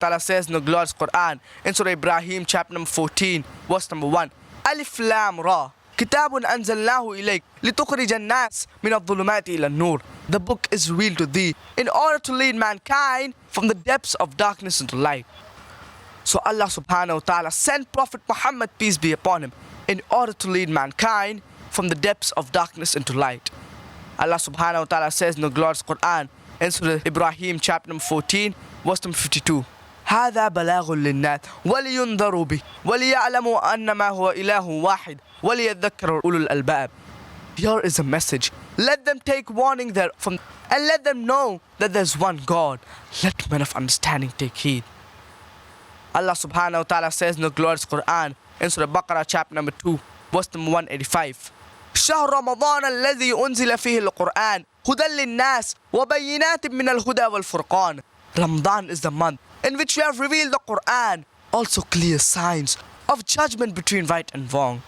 Ta'ala says in the glorious Qur'an in Surah Ibrahim chapter number 14 verse number 1. Alif Lam Ra Kitabun anzalnahu ilayk litukhrij an-nas min adh-dhulumati ila an-nur. The book is revealed to thee in order to lead mankind from the depths of darkness into light. So Allah subhanahu wa ta'ala sent Prophet Muhammad, peace be upon him, in order to lead mankind from the depths of darkness into light. Allah subhanahu wa ta'ala says in the glorious Qur'an in Surah Ibrahim chapter number 14 verse number 52. هذا بلاغ للناس ولينذروا به وليعلموا أنما هو إله واحد وليذكر أولو الألباب. Here is a message. Let them take warning therefrom and let them know that there's one God. Let men of understanding take heed. Allah subhanahu wa ta'ala says in the glorious Qur'an in Surah Baqarah chapter number 2 verse number 185. شهر رمضان الذي أنزل فيه القرآن هدى للناس وبينات من الهدى والفرقان. Ramadan is the month in which we have revealed the Qur'an, also clear signs of judgment between right and wrong.